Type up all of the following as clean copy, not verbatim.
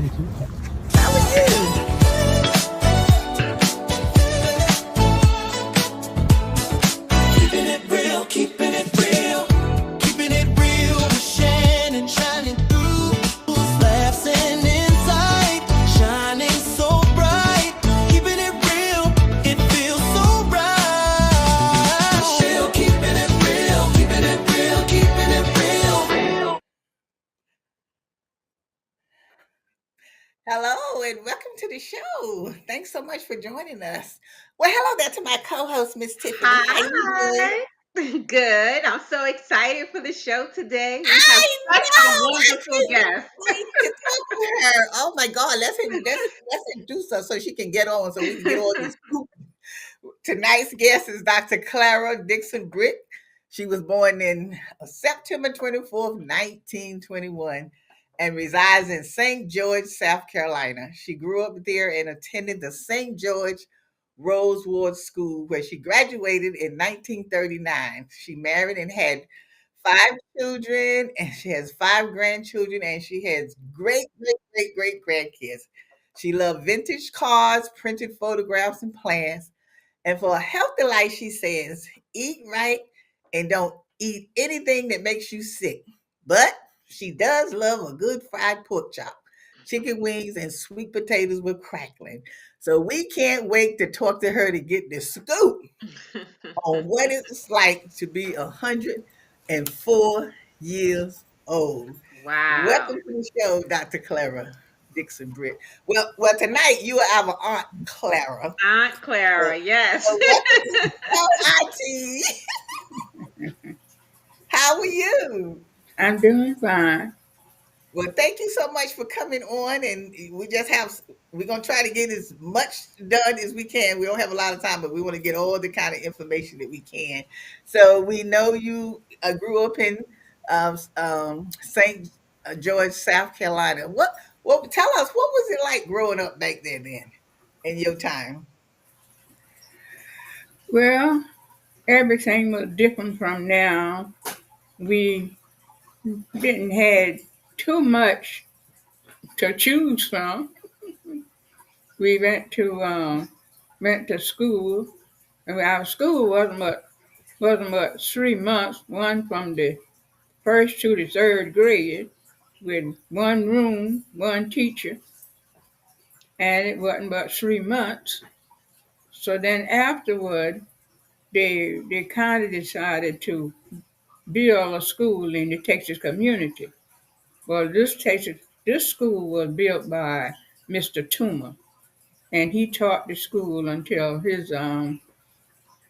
How are you? Keeping it real, keeping it real, keeping it real with Shannon, shining through, laughs and insight, shining so bright. Keeping it real, it feels so right. Still keeping it real, keeping it real, keeping it real. Hello and welcome to the show. Thanks so much for joining us. Well, hello there to my co-host, Miss Tiffany. How you doing? Hi. Good. I'm so excited for the show today. We have I such a know. I wonderful can't guest. wait to talk to her. Oh my God, let's introduce her so she can get on, so we can get all these scoop. Tonight's guest is Dr. Clara-Dixon Britt. She was born in September 24th, 1921, and resides in St. George, South Carolina. She grew up there and attended the St. George Rosewood School, where she graduated in 1939. She married and had 5 children, and she has 5 grandchildren, and she has great grandkids. She loved vintage cars, printed photographs, and plants. And for a healthy life, she says, eat right and don't eat anything that makes you sick. But she does love a good fried pork chop, chicken wings, and sweet potatoes with crackling. So we can't wait to talk to her to get the scoop on what it's like to be 104 years old. Wow. Welcome to the show, Dr. Clara Dixon Britt. Well, tonight you are our Aunt Clara. Aunt So, Clara, yes. so welcome to the show, Auntie. How are you? I'm doing fine. Well, thank you so much for coming on, and we're gonna try to get as much done as we can. We don't have a lot of time, but we want to get all the kind of information that we can. So we know you grew up in St. George, South Carolina. What? Tell us, what was it like growing up back there then, in your time? Well, everything was different from now. We didn't have too much to choose from. We went to school, and our school wasn't but 3 months, one from the first to the third grade, with one room, one teacher, and it wasn't but 3 months. So then afterward, they kind of decided to build a school in the Texas community. Well, this school was built by Mr. Toomer, and he taught the school until his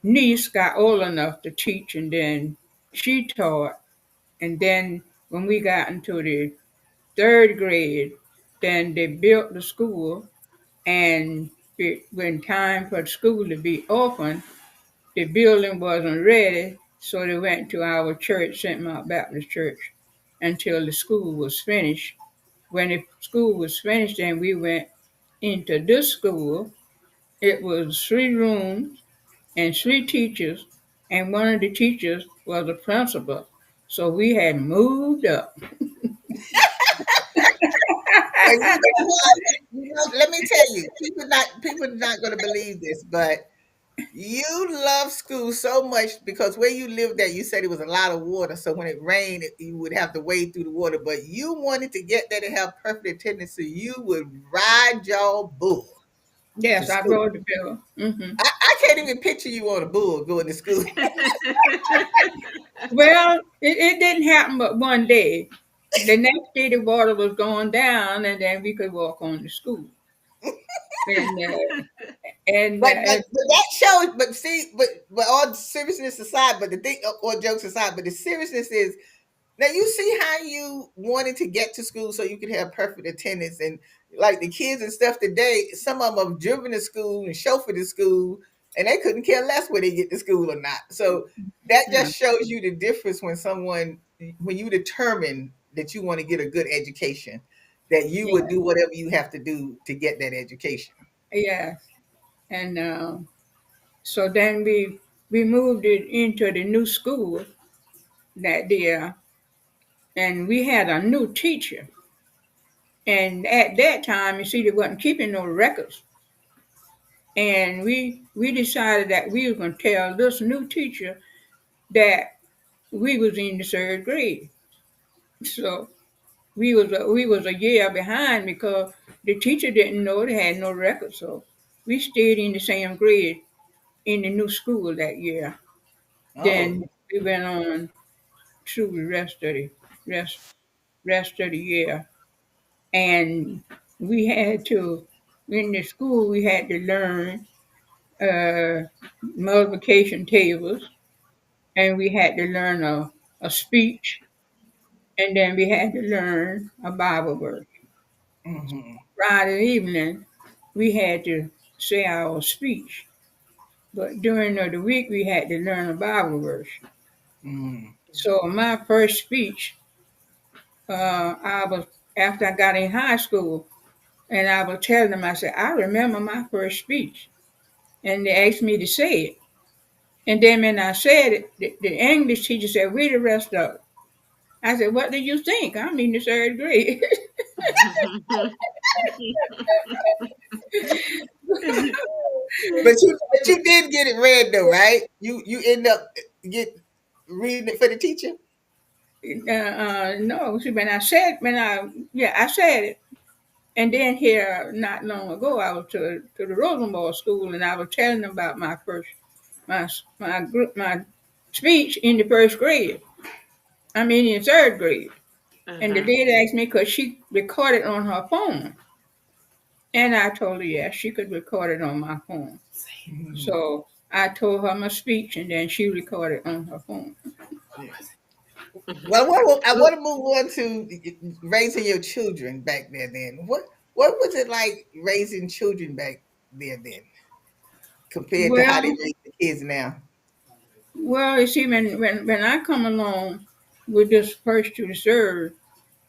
niece got old enough to teach, and then she taught. And then when we got into the third grade, then they built the school, and when time for the school to be open, the building wasn't ready, so they went to our church, St. Mark Baptist Church, until the school was finished. When the school was finished, then we went into this school. It was 3 rooms and 3 teachers, and one of the teachers was a principal. So we had moved up. And you know what? Let me tell you, people are not going to believe this, but you love school so much because where you lived at, you said it was a lot of water. So when it rained, you would have to wade through the water. But you wanted to get there to have perfect attendance, so you would ride your bull to Yes, I school. rode the bill. I can't even picture you on a bull going to school. Well, it didn't happen but one day. The next day the water was going down, and then we could walk on to school. And and But that shows. But see, but all seriousness aside, but the thing, or jokes aside, but the seriousness is now you see how you wanted to get to school so you could have perfect attendance, and like the kids and stuff today, some of them have driven to school and chauffeured to school, and they couldn't care less whether they get to school or not. So that yeah, just shows you the difference when you determine that you want to get a good education, that you would yeah, do whatever you have to do to get that education. yeah. And so then we moved it into the new school that year, and we had a new teacher. And at that time, you see, they wasn't keeping no records. And we decided that we were going to tell this new teacher that we was in the third grade. So we was a year behind because the teacher didn't know they had no records. So we stayed in the same grade in the new school that year. Oh. Then we went on through the rest rest of the year, and we had to in the school we had to learn uh, multiplication tables, and we had to learn a speech, and then we had to learn a Bible verse. Mm-hmm. Friday evening, we had to say our speech, but during the week we had to learn a Bible verse. Mm-hmm. So my first speech, I was after I got in high school, and I was telling them, I said, I remember my first speech, and they asked me to say it. And then when I said it, the English teacher said, read the rest of it. I said, what do you think? I'm in the third grade. But you did get it read though, right? You end up get reading it for the teacher. No, see, I said it. And then here, not long ago, I was to the Rosenball School, and I was telling them about my speech in the first grade. I mean, in third grade. And the Uh-huh. lady asked me, could she record it on her phone? And I told her, yes, she could record it on my phone. Mhm. So I told her my speech, and then she recorded on her phone. Yes. Well, I want to move on to raising your children back there. Then what was it like raising children back there then compared to how they Well, raise the kids now? you see, when I come along with this first to the third,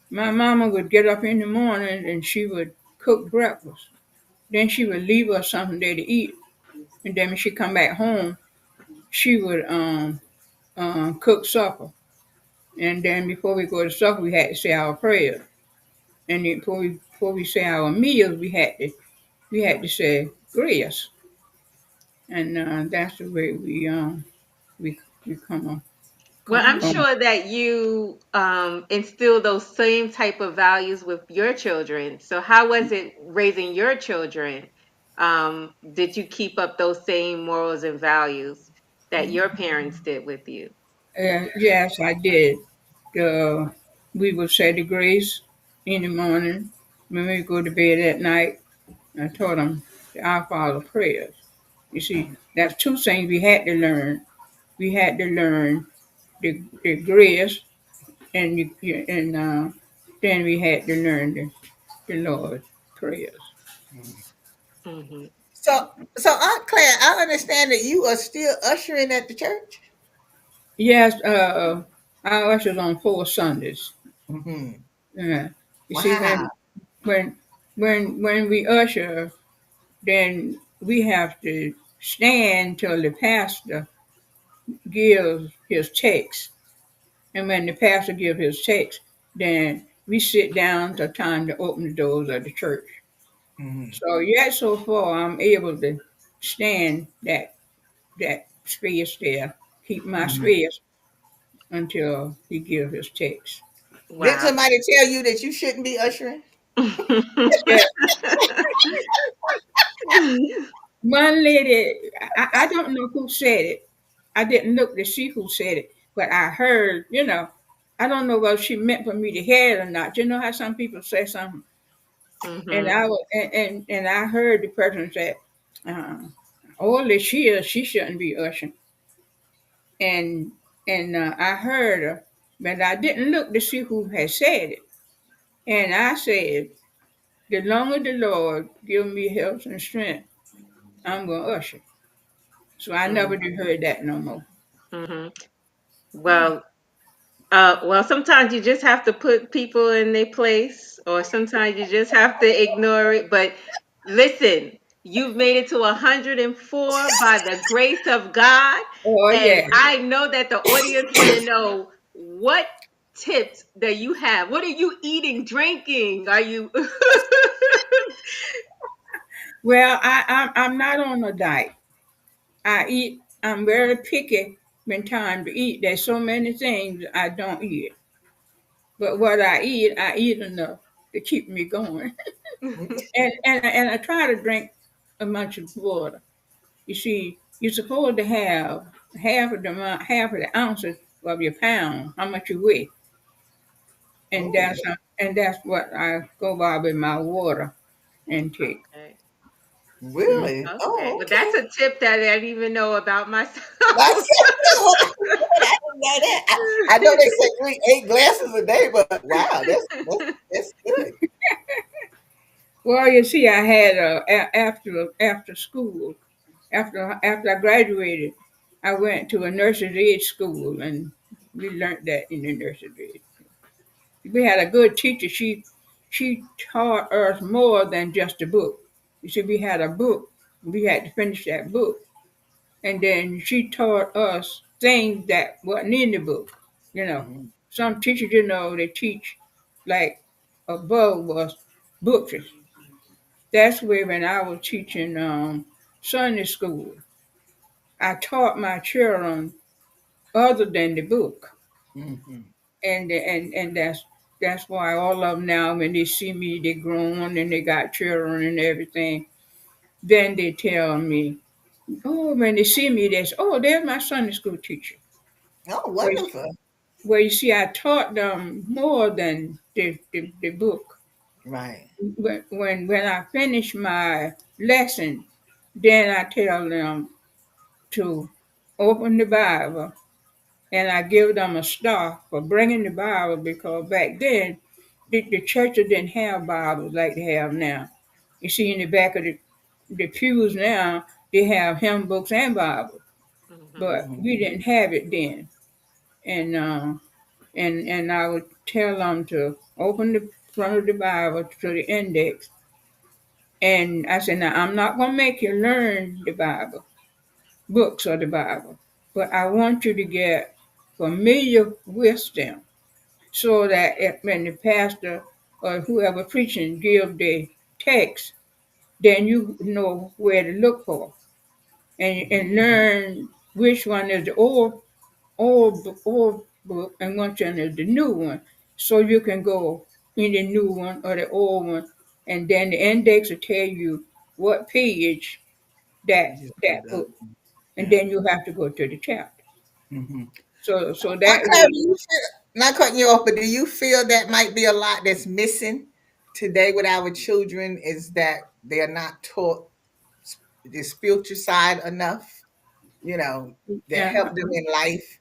my mama would get up in the morning and she would cook breakfast. Then she would leave us something there to eat. And then when she come back home, she would cook supper. And then before we go to supper, we had to say our prayers. And then before we say our meals, we had to say grace. And that's the way we Well, come I'm along. sure that you instill those same type of values with your children. So, how was it raising your children? Did you keep up those same morals and values that your parents did with you? Yes, I did. Uh, we would say the grace in the morning when we go to bed at night. I taught them the Our Father prayers. You see, that's two things we had to learn. We had to learn the grace, and then we had to learn the Lord's prayers. Hmm. So so Aunt Claire, I understand that you are still ushering at the church. Yes, our ushers on 4 Sundays. Hmm. Yeah. You see, Wow. when when we usher, then we have to stand till the pastor gives his text. And when the pastor gives his text, then we sit down till time to open the doors of the church. Hmm. So yet so far I'm able to stand that space there, keep my Hmm. space until he gives his text. Did Wow. somebody tell you that you shouldn't be ushering? Yeah, one lady, I don't know who said it. I didn't look to see who said it, but I heard, I don't know whether she meant for me to hear it or not. You know how some people say something, and Hmm. I was, and I heard the person say, uh, "Old as she is, she shouldn't be ushering." And I heard her, but I didn't look to see who had said it. And I said, "The longer the Lord give me health and strength, I'm gonna usher." So I never did heard that no more. Hmm. Well, sometimes you just have to put people in their place, or sometimes you just have to ignore it. But listen, you've made it to 104 by the grace of God, Oh and yeah. I know that the audience want to know what tips that you have? What are you eating, drinking? Are you Well, I'm not on a diet. I eat. I'm very picky when time to eat. There's so many things I don't eat, but what I eat enough to keep me going. And I try to drink a bunch of water. You see, you're supposed to have half of the ounces of your pound, how much you weigh, and Oh, that's what I go by with my water intake. Okay. Mm. really? Okay. Oh, Well, okay. that's a tip that I didn't even know about myself. That's what I said. I didn't know that. I know they say drink 8 glasses a day, but wow, that's good. Well, you see, I had after school, after I graduated, I went to a nurse's aid school, and we learned that in the nurse's aid. We had a good teacher. She taught us more than just a book. You see, we had a book. We had to finish that book, and then she taught us things that wasn't in the book. You know, Mhm, some teachers, they teach like above was books. That's where when I was teaching Sunday school, I taught my children other than the book, mhm. and that's why all of them now when they see me, they grown and they got children and everything. Then they tell me, oh, when they see me, they say, oh, there's my Sunday school teacher. Oh, Well, wonderful. you see, I taught them more than the book. Right. When I finish my lesson, then I tell them to open the Bible, and I give them a star for bringing the Bible because back then the churches didn't have Bibles like they have now. You see in the back of the pews now, they have hymn books and Bibles, Mhm. but Mhm, we didn't have it then. And and I would tell them to open the front of the Bible to the index, and I said, now I'm not gonna make you learn the Bible, books of the Bible, but I want you to get familiar with them so that when the pastor or whoever preaching give the text, then you know where to look for and learn which one is the old book and which one is the new one, so you can go in the new one or the old one, and then the index will tell you what page you that stood up. book, and Yeah. then you have to go to the chapter. Mhm. So Now, that Claire, way, do you feel, not cutting you off, but do you feel that might be a lot that's missing today with our children is that they're not taught the spiritual side enough, you know, that help uh, them in life?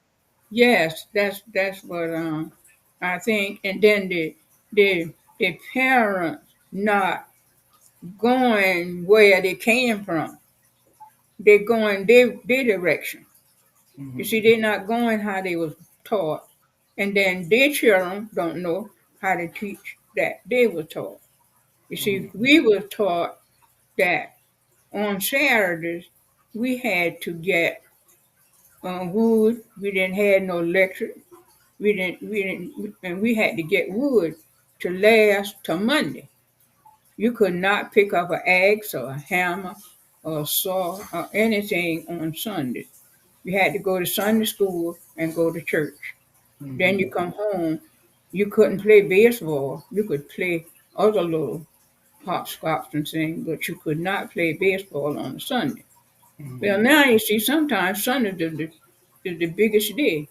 yes, that's what I think. And then the parents not going where they came from. They're going their direction. You Hmm. see, they're not going how they was taught. And then their children don't know how to teach that they were taught. You see, Hmm. we were taught that on Saturdays we had to get wood. We didn't have no electric. We didn't, and we had to get wood to last till Monday. You could not pick up an axe or a hammer or a saw or anything on Sunday. You had to go to Sunday school and go to church. Then you Hmm. come home. You couldn't play baseball. You could play other little hopscotch and things, but you could not play baseball on a Sunday. Well, Hmm. now you see, sometimes Sunday is the biggest day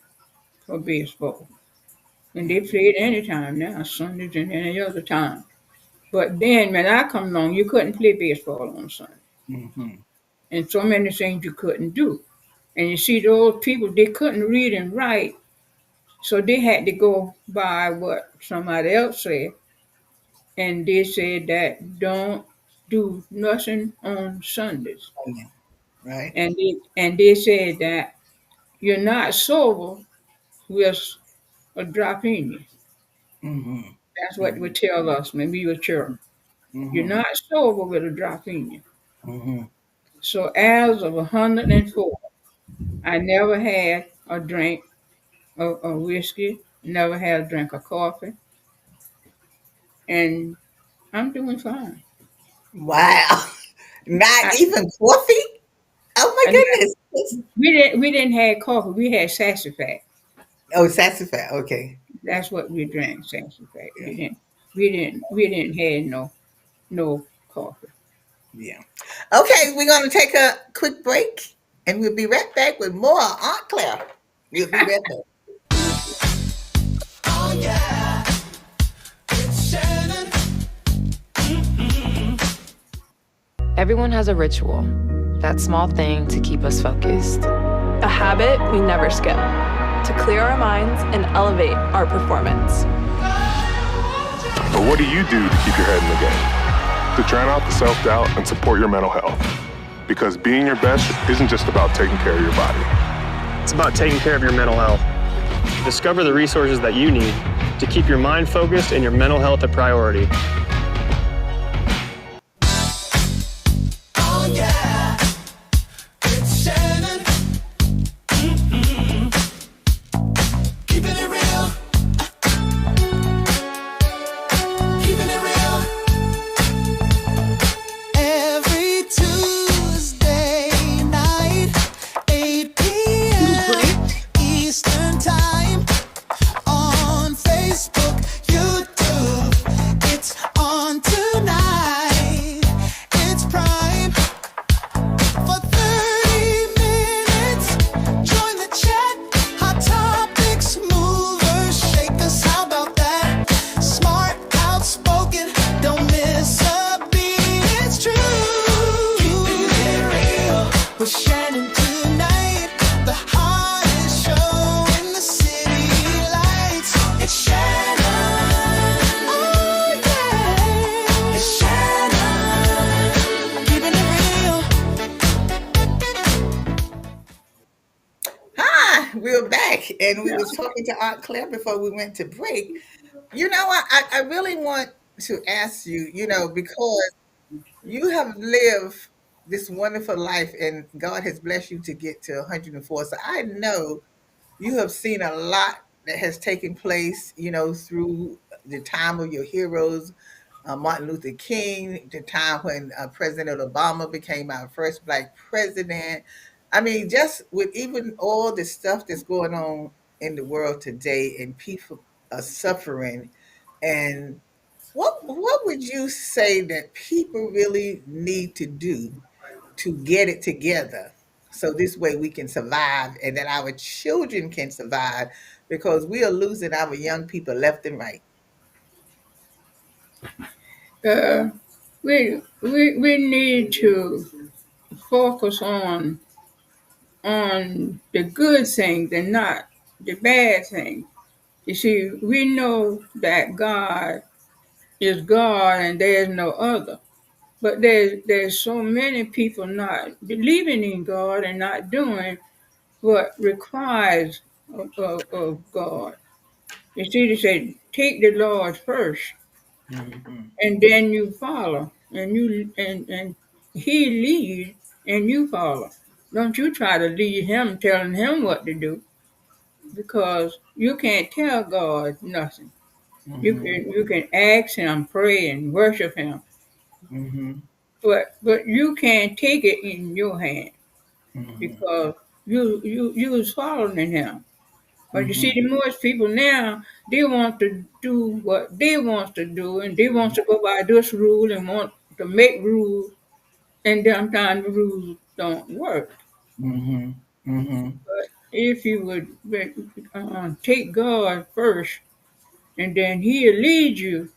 for baseball. And they play it anytime now, Sundays and any other time. But then when I come along, you couldn't play baseball on Sunday. Hmm. And so many things you couldn't do. And you see, those people, they couldn't read and write, so they had to go by what somebody else said. And they said that don't do nothing on Sundays. Right. And they said that you're not sober with a drop in you. Hmm. That's what they Hmm. would tell us when we were children. You're Hmm. not sober with a drop in you. Hmm. So as of 104, I never had a drink of whiskey never had a drink of coffee, and I'm doing fine. Wow. Not I, even coffee? Oh my and goodness. we didn't have coffee. We had sassafras. Oh, sassafras. Okay. That's what we drank, sassafras. Yeah. We didn't have no coffee. Yeah. Okay, we're gonna take a quick break and we'll be right back with more Aunt Claire. We'll be right back. Oh yeah, it's Shannon. Everyone has a ritual, that small thing to keep us focused. A habit we never skip to clear our minds and elevate our performance. But what do you do to keep your head in the game? To drown out the self-doubt and support your mental health. Because being your best isn't just about taking care of your body. It's about taking care of your mental health. Discover the resources that you need to keep your mind focused and your mental health a priority. Oh yeah, it's Shannon. Keeping it real. Keeping it real. Every Tuesday night, 8 p.m. Eastern Time. On Facebook, YouTube, it's on tonight. It's Prime for 30 minutes. Join the chat. Hot topics, movers, shakers. How about that? Smart, outspoken, don't miss a beat. It's true. Keeping it real with Shannon tonight. The hottest show in the city lights. It's Shannon. Oh yeah. It's Shannon. Keeping it real. Hi, we're back, and we was talking to Aunt Claire before we went to break. I really want to ask you, because you have lived this wonderful life, and God has blessed you to get to 104. So I know you have seen a lot that has taken place, through the time of your heroes, Martin Luther King, the time when President Obama became our first black president. I mean, just with even all the stuff that's going on in the world today, and people are suffering. And what would you say that people really need to do to get it together, so this way we can survive and that our children can survive, because we are losing our young people left and right. Uh, we need to focus on the good things and not the bad things. You see, we know that God is God and there is no other. But there's so many people not believing in God and not doing what requires of God. You see, they say, take the Lord first, Mhm, and then you follow, and He leads, and you follow. Don't you try to lead Him, telling Him what to do, because you can't tell God nothing. mhm, You can ask Him, pray, and worship Him, mhm, but you can't take it in your hand, mhm, because you was following Him. But you see, mhm, the most people now, they want to do what they want to do, and they want to go by this rule and want to make rules, and sometimes the rules don't work. mhm, mhm, But if you would take God first, and then He'll lead you,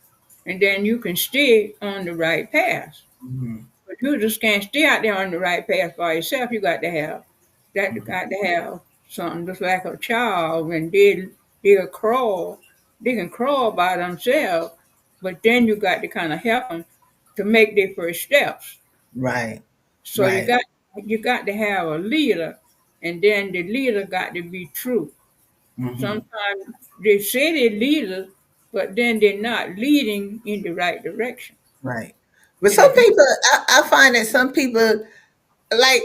and then you can stay on the right path. mhm, But you just can't stay out there on the right path by yourself. You got to have something just like a child when they'll crawl. They can crawl by themselves, but then you got to kind of help them to make their first steps. right, So right, you got to have a leader, and then the leader got to be true. mhm, Sometimes they say they're leaders, but then they're not leading in the right direction. right. But And some if you people, I find that some people, like,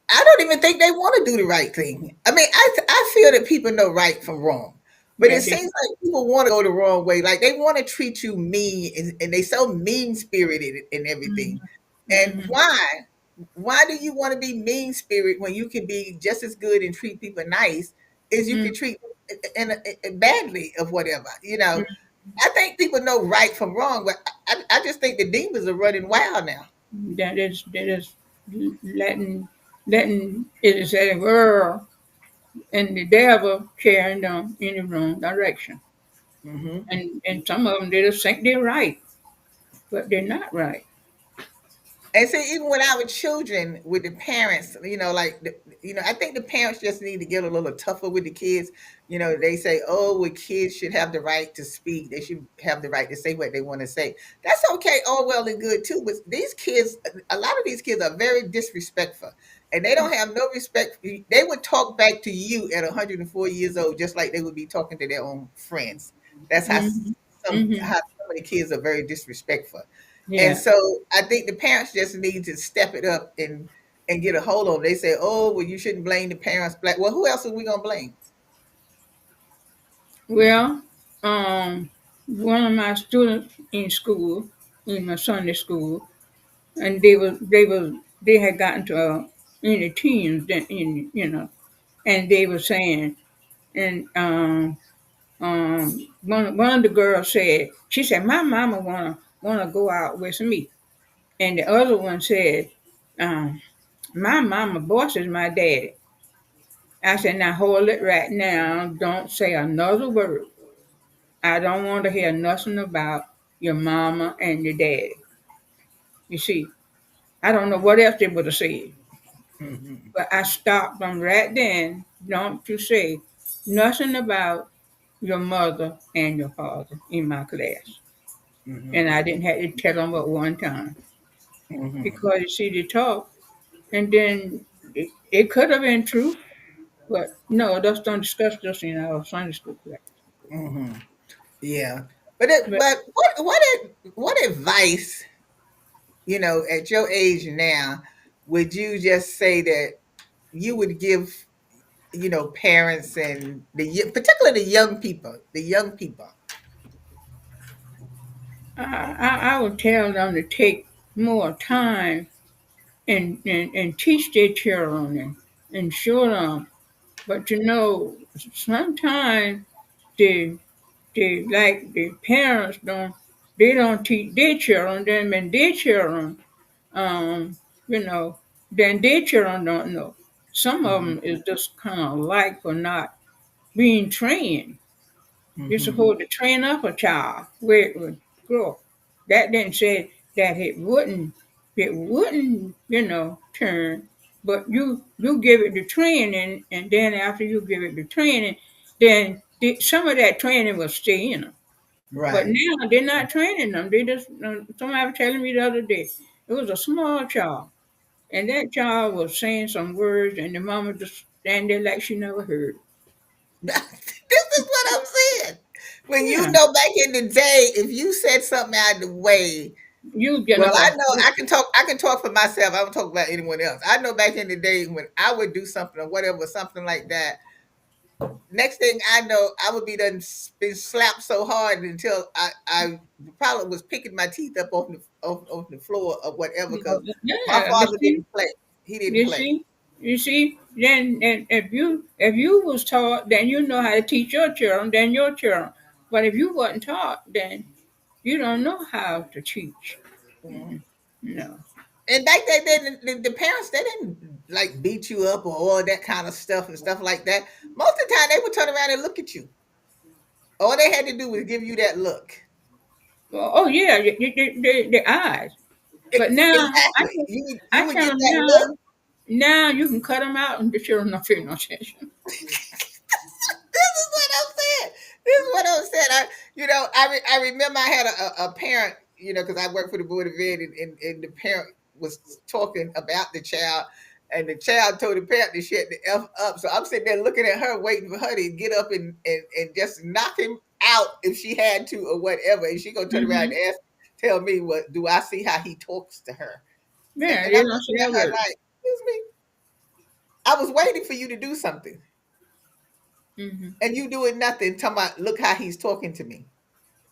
I don't even think they want to do the right thing. I mean, I feel that people know right from wrong. But it Yeah, they. seems like people want to go the wrong way. Like they want to treat you mean, and they so mean spirited and everything. And Mm-hmm. why? Why do you want to be mean spirit when you can be just as good and treat people nice as you can treat badly of whatever? I think people know right from wrong, but I just think the demons are running wild now. That is letting it is a world and the devil carrying them in the wrong direction. Hmm. And some of them they just think they're right, but they're not right. And see, even with our children, with the parents, I think the parents just need to get a little tougher with the kids. They say, "Oh, well, kids should have the right to speak. They should have the right to say what they want to say." That's okay, all well and good too. But these kids, a lot of these kids are very disrespectful, and they don't have no respect. They would talk back to you at 104 years old, just like they would be talking to their own friends. That's how Hmm. some Hmm. how some of the kids are very disrespectful. And Yeah. so I think the parents just need to step it up and get a hold on. They say, "Oh, well, you shouldn't blame the parents." Black. Well, who else are we gonna blame? Well, one of my students in school, in my Sunday school, and they had gotten to in the teens then and they were saying and one of the girls said she said my mama wanna go out with me, and the other one said um, my mama boss is my daddy. I said now hold it right now, don't say another word. I don't want to hear nothing about your mama and your daddy. You see, I don't know what else they would have said. Hmm. But I stopped them right then. Don't you say nothing about your mother and your father in my class. And Hmm. I didn't have to tell them but one time. Hmm. Because you see, they talk, and then it could have been true, but no, just don't discuss this in our Sunday school class. Hmm. Yeah, But but what advice, at your age now, would you just say that you would give, parents and particularly the young people? I would tell them to take more time and teach their children and show them. But sometimes the the parents don't teach their children them and their children um you know then their children don't know. Some of Hmm. them is just kind of like for not being trained. You're Hmm. supposed to train up a child where it would grow. That didn't say that it wouldn't turn, but you give it the training, and then after you give it the training, then some of that training will stay in them. But Right. now they're not training them. They just somebody was telling me the other day it was a small child, and that child was saying some words, and the mama just stand there like she never heard. This is what I'm saying. When Yeah, back in the day, if you said something out of the way, you get well, up I off. know I can talk for myself. I don't talk about anyone else. I know back in the day when I would do something or whatever, something like that. Next thing I know, I would be been slapped so hard until I probably was picking my teeth up on the floor or whatever because my Yeah, father didn't play. He didn't you play. see, you see. Then, and if you was taught, then you know how to teach your children. Then your children. But if you wasn't taught, then you don't know how to teach. Mhm. No. And back then, the parents they didn't like beat you up or all that kind of stuff and stuff like that. Most of the time, they would turn around and look at you. All they had to do was give you that look. Well, oh yeah, the eyes. But now Exactly. You I would tell get them that look. now you can cut them out and the children don't pay no attention. This is what I'm saying. This is what I'm saying. I remember I had a parent, because I worked for the board of ed, and the parent was talking about the child, and the child told the parent to shut the f up. So I'm sitting there looking at her, waiting for her to get up and just knock him out if she had to or whatever, and she gonna turn around Hmm. and tell me what do I see how he talks to her, Yeah, and they I'm don't say looking a at her word. like, excuse me, I was waiting for you to do something. Mhm. and you doing nothing. Talking about, look how he's talking to me.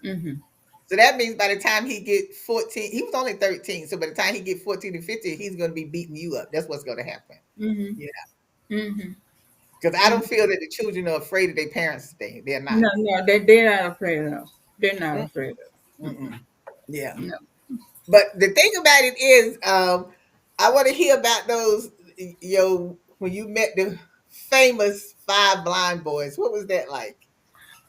Mhm. So that means by the time he get 14, he was only 13. So by the time he get 14 and 15, he's going to be beating you up. That's what's going to happen. Mhm. Yeah. Mhm. Because I Mhm. don't feel that the children are afraid of their parents today. They're not. No, no, they're not afraid of. They're not Mm, afraid of. mm-mm. Yeah. No. But the thing about it is, I want to hear about those, when you met the famous five blind boys. What was that like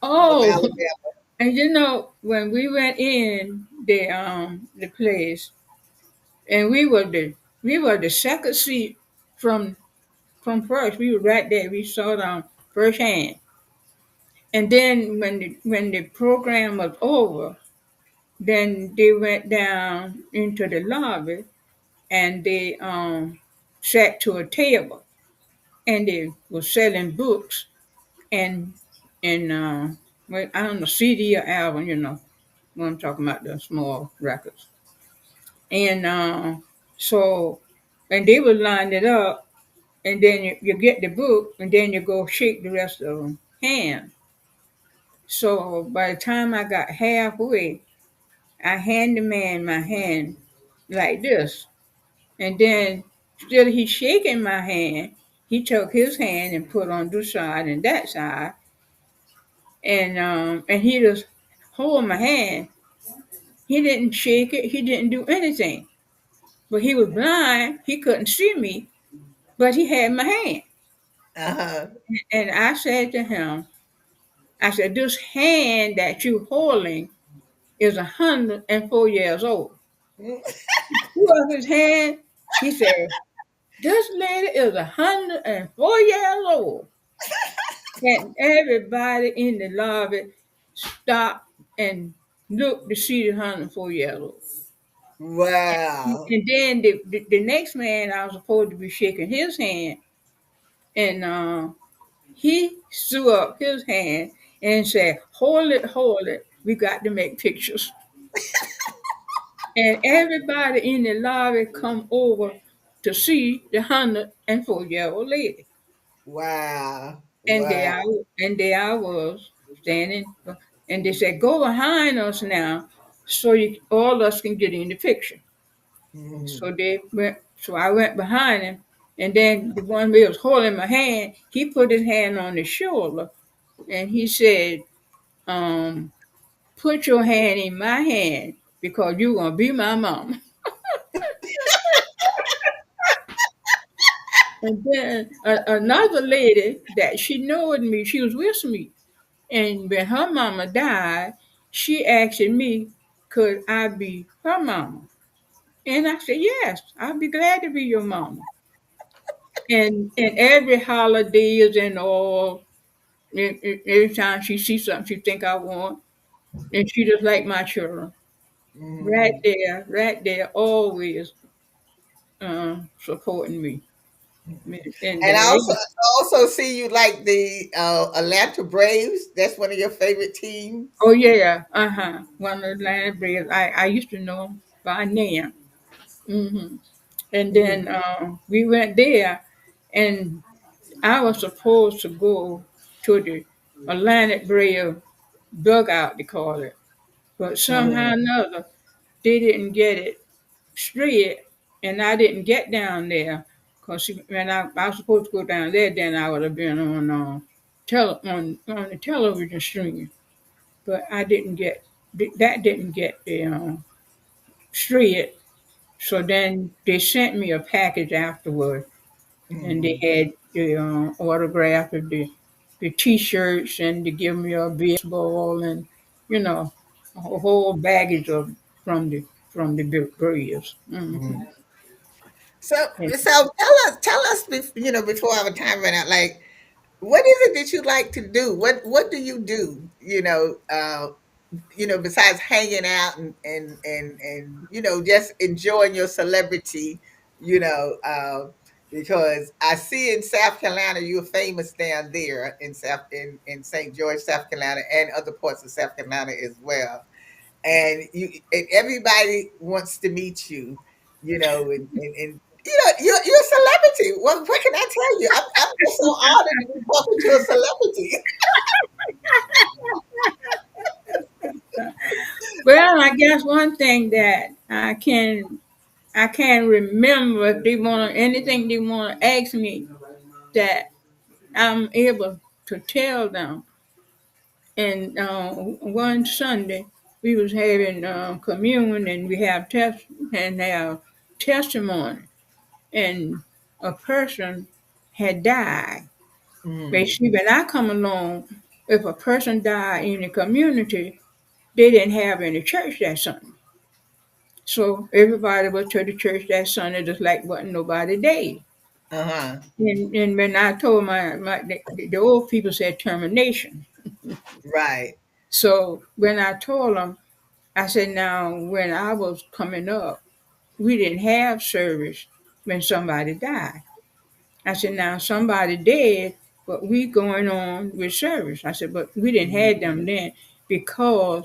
of Oh, Alabama? and when we went in the place, and we were the second seat from first. We were right there. We saw them firsthand. And then when the program was over, then they went down into the lobby and they sat to a table and they were selling books and well, I don't know, CD or album, what I'm talking about, the small records. And so and they would line it up, and then you get the book and then you go shake the rest of them hand. So by the time I got halfway, I hand the man my hand like this. And then still he's shaking my hand. He took his hand and put on this side and that side. And he just hold my hand. He didn't shake it, he didn't do anything. But he was blind, he couldn't see me, but he had my hand. Uh-huh. And I said to him, I said, this hand that you holding is 104 years old. Mm. Who was his hand? He said, this lady is 104 years old. And everybody in the lobby stopped and looked to see the 104 years old. Wow. And then the next man I was supposed to be shaking his hand, and he threw up his hand and said, hold it, we got to make pictures. And everybody in the lobby come over to see the 104-year-old lady. Wow. And Wow. there I was standing, and they said, "Go behind us now, so all us can get in the picture." Mhm. So they went. So I went behind him, and then the one who was holding my hand, he put his hand on his shoulder, and he said, "Put your hand in my hand because you're gonna be my mom." And then another lady that she knowed me, she was with me. And when her mama died, she asked me, could I be her mama? And I said, yes, I'd be glad to be your mama. And every holidays and all, every time she sees something she think I want, and she just like my children. Mhm. Right there, always supporting me. And And they, I also see you like the Atlanta Braves. That's one of your favorite teams. oh yeah, one of the land breeds. I used to know them by name. And Mhm. then we went there, and I was supposed to go to the Atlantic Braille dugout, they call it. But somehow or Mhm. another, they didn't get it straight, and I didn't get down there. Because when I was supposed to go down there, then I would have been on, on the television stream. But I didn't get, that didn't get the straight. So then they sent me a package afterward, and they Mhm. had the autograph of the T-shirts, and to give me a baseball, and you know a whole baggage of from the Braves. Mhm. So, And, tell us, before our time run out, like, what is it that you like to do? What do you do? Besides hanging out and just enjoying your celebrity, you know, uh, because I see in South Carolina you're famous down there in St. George, South Carolina, and other parts of South Carolina as well. And everybody wants to meet you, and you're a celebrity. What can I tell you? I'm just so honored to be talking to a celebrity. Well, I guess one thing that I can't remember if they want anything they want to ask me that I'm able to tell them. And one Sunday we was having communion and we have testimony, and a person had died. But Mm, see, when I come along, if a person died in the community, they didn't have any church that Sunday. So everybody was to the church that Sunday just like wasn't nobody there. uh-huh. And when I told the old people said termination. Right. So when I told them, I said, now when I was coming up, we didn't have service when somebody died. I said, now somebody dead, but we going on with service. I said, but we didn't have them then because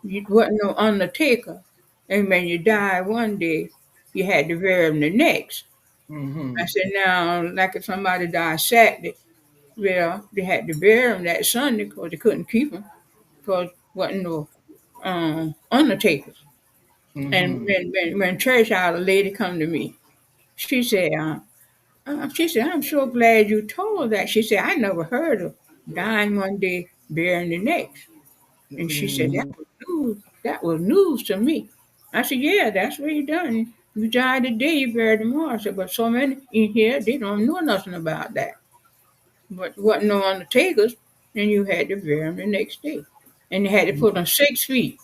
you wasn't no undertaker. And when you die one day, you had to bury them the next. I Mm-hmm. said, now, like if somebody died Saturday, well, they had to bury them that Sunday because they couldn't keep them because wasn't no undertakers. And Mm-hmm. when church hour, a lady come to me, she said, I'm so glad you told that. She said, I never heard of dying one day, burying the next. And she said, Mm-hmm. that was news to me. I said, yeah, that's what you done. You died today, you buried tomorrow. I said, but so many in here, they don't know nothing about that. But wasn't no undertakers, and you had to bury them the next day. And you had to put them 6 feet,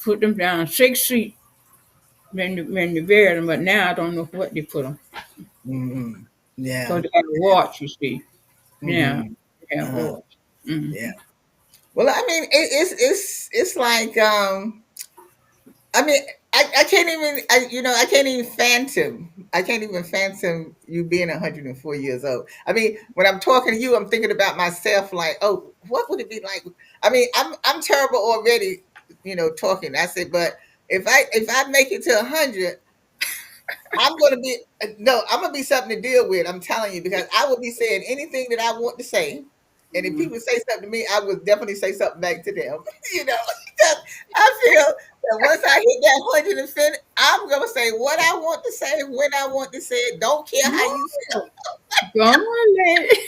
put them down 6 feet when you buried them. But now I don't know what they put them. Mm-hmm. Because Yeah. they got a watch, you see. Yeah, Mm-hmm. they have Uh-huh. watch. Mm-hmm. Yeah. Well, I mean, it's like I mean, I can't even I can't even phantom. I can't even phantom you being 104 years old. I mean, when I'm talking to you, I'm thinking about myself like, oh, what would it be like? I mean, I'm terrible already, talking. I said, but if I make it to 100, I'm gonna be no, I'm gonna be something to deal with. I'm telling you because I will be saying anything that I want to say, and if people say something to me, I will definitely say something back to them. Because I feel that once I hit that 100 I'm gonna say what I want to say when I want to say it. Don't care how you feel. No, go on, lady.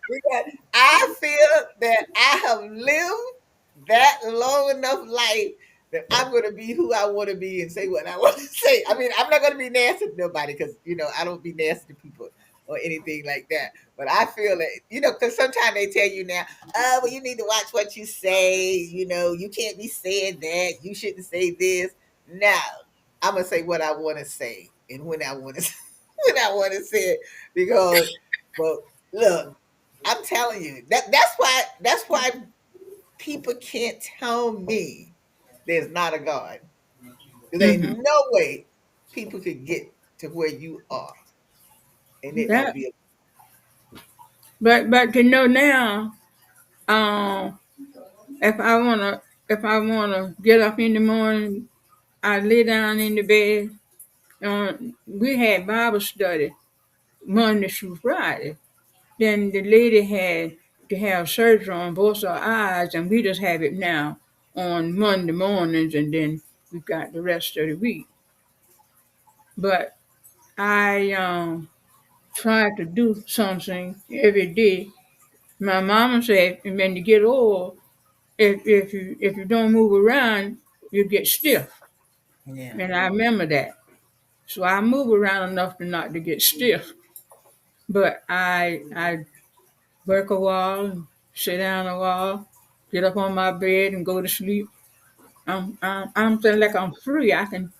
Because I feel that I have lived that long enough life that I'm going to be who I want to be and say what I want to say. I mean, I'm not going to be nasty to nobody because, I don't be nasty to people or anything like that. But I feel that, because sometimes they tell you now, oh, well, you need to watch what you say. You can't be saying that. You shouldn't say this. No, I'm going to say what I want to say and when I want to, when I want to say it because, well, look, I'm telling you that's why people can't tell me there's not a God. There ain't Mm-hmm. no way people could get to where you are and it not That, be but to know now, um, if I wanna get up in the morning, I lay down in the bed. We had Bible study Monday through Friday. Then the lady had to have surgery on both our eyes, and we just have it now on Monday mornings, and then we got the rest of the week. But I try to do something every day. My mama said, when you get old, if you don't move around, you get stiff. yeah. And I remember that. So I move around enough to not to get stiff. But I work a while, sit down a while, get up on my bed and go to sleep. I'm feeling like I'm free. I can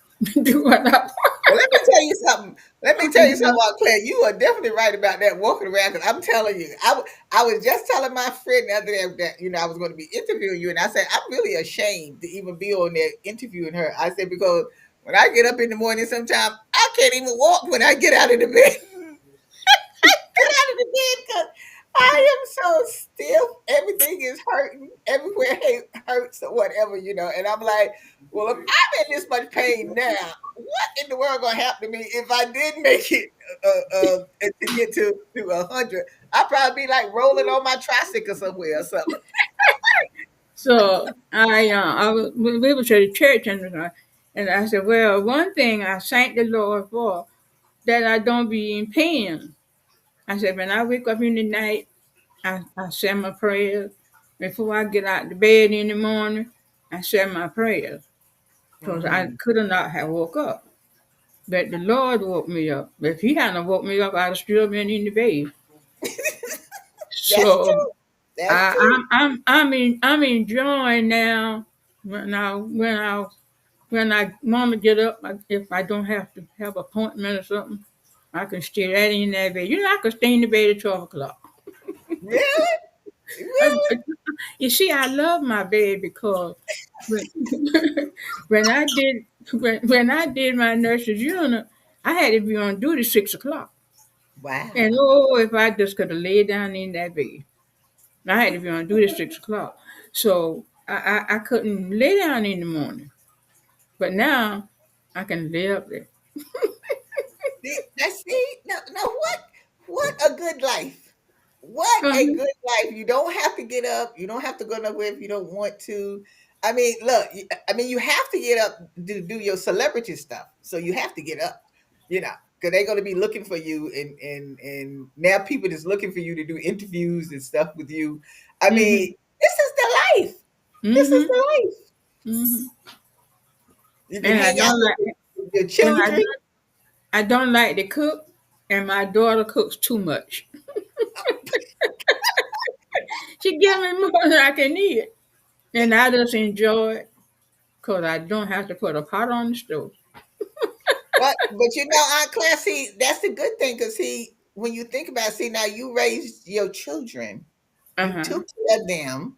do what I want. Well, let me tell you something. Let me tell you something You about Claire. You are definitely right about that walking around. Because I'm telling you, I was just telling my friend the other day that I was going to be interviewing you, and I said I'm really ashamed to even be on there interviewing her. I said because when I get up in the morning, sometimes I can't even walk when I get out of the bed. Get out of the bed I am so stiff. Everything is hurting. Everywhere hurts or whatever, And I'm like, well, if I'm in this much pain now, what in the world gonna happen to me if I did make it to get to 100? I'd probably be like rolling on my tricycle somewhere or something. So we were to the church and I said, well, one thing I thank the Lord for that I don't be in pain. I said, when I wake up in the night, I say my prayers. Before I get out the bed in the morning, I say my prayers because I Mhm. could have not have woke up. But the Lord woke me up. If He hadn't woke me up, I'd have still been in the bed. That's So true. That's true. I'm enjoying now when I want to get up. If I don't have to have appointment or something, I can stay right in that bed. I can stay in the bed at 12 o'clock. Really? I, Really? you see, I love my bed because when, when I did when I did my nurse's unit, I had to be on duty 6 o'clock. And Wow. oh, if I just could have laid down in that bed, I had to be on duty 6 o'clock. So I couldn't lay down in the morning. But now I can lay up there. See, now what a good life. What a Uh-huh. good life. You don't have to get up. You don't have to go nowhere if you don't want to. I mean, look, I mean, you have to get up to do your celebrity stuff. So you have to get up, because they're going to be looking for you. And now people just looking for you to do interviews and stuff with you. I Mhm. mean, this is the life. This is Mhm. the life. Mhm. You can And I hang out don't with like your and children. I don't like to cook, and my daughter cooks too much. She give me more than I can eat, and I just enjoy it because I don't have to put a pot on the stove. But Aunt Claire, see, that's the good thing because see, when you think about it, see now you raised your children, Uh you huh. took care of them,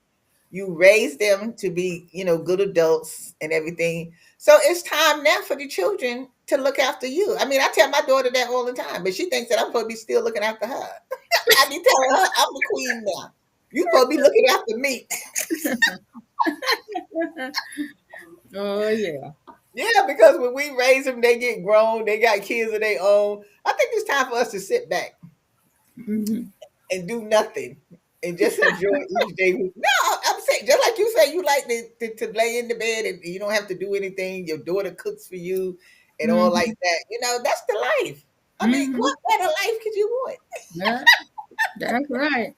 you raised them to be, good adults and everything. So it's time now for the children to look after you. I mean, I tell my daughter that all the time, but she thinks that I'm supposed to be still looking after her. I be telling her I'm the queen now. You supposed to be looking after me. Oh yeah. Yeah, because when we raise them, they get grown, they got kids of their own. I think it's time for us to sit back Hmm. and do nothing and just enjoy each day. No, I'm saying just like you say, you like to lay in the bed and you don't have to do anything. Your daughter cooks for you and all like Hmm. that. That's the life. I mean, Hmm. what better life could you want? Yeah, that's right.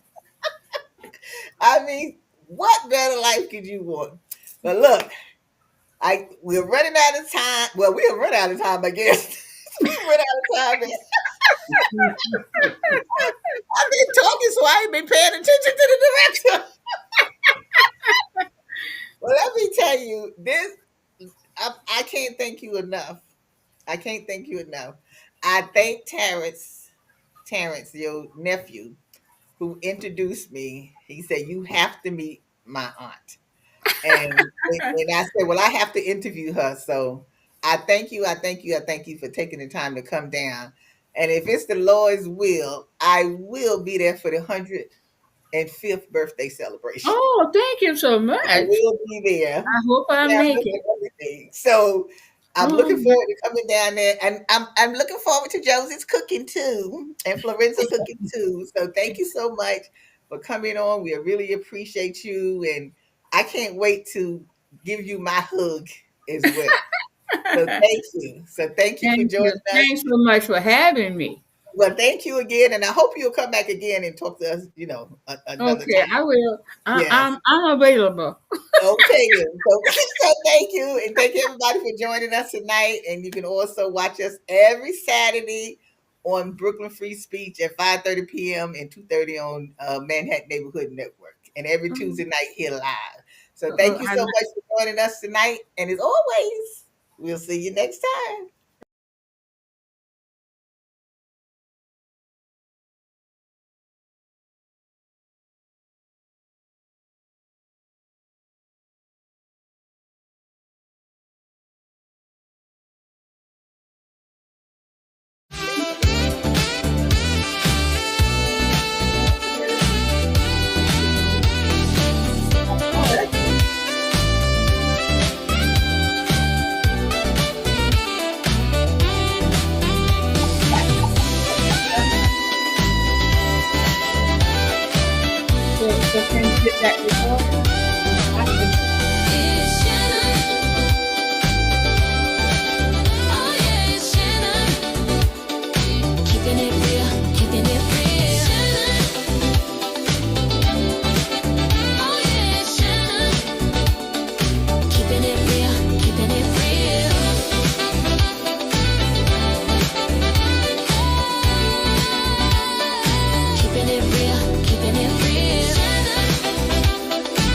I mean, what better life could you want? But look, we're running out of time. Well, we'll run out of time, I guess. We run out of time. I've been talking, so I ain't been paying attention to the director. Well, let me tell you, I can't thank you enough. I can't thank you enough. I thank Terrence, your nephew, who introduced me. He said, "You have to meet my aunt." And I said, "Well, I have to interview her." So I thank you. I thank you. I thank you for taking the time to come down. And if it's the Lord's will, I will be there for the 105th birthday celebration. Oh, thank you so I much. will be there. I hope I Cameras make and it. everything. So I'm looking Oh, forward to coming down there, and I'm looking forward to Josie's cooking too, and Florenzo cooking too. So thank you so much for coming on. We really appreciate you, and I can't wait to give you my hug as well. So thank you. So thank you for thank joining you. us. Thanks so much for having me. Well, thank you again, and I hope you'll come back again and talk to us. Another Okay, time. I will. Yes. I'm available. Okay, then. So thank you, and thank everybody for joining us tonight. And you can also watch us every Saturday on Brooklyn Free Speech at 5:30 p.m. and 2:30 on Manhattan Neighborhood Network, and every Tuesday night here live. So thank you I so much for joining us tonight, and as always, we'll see you next time. get that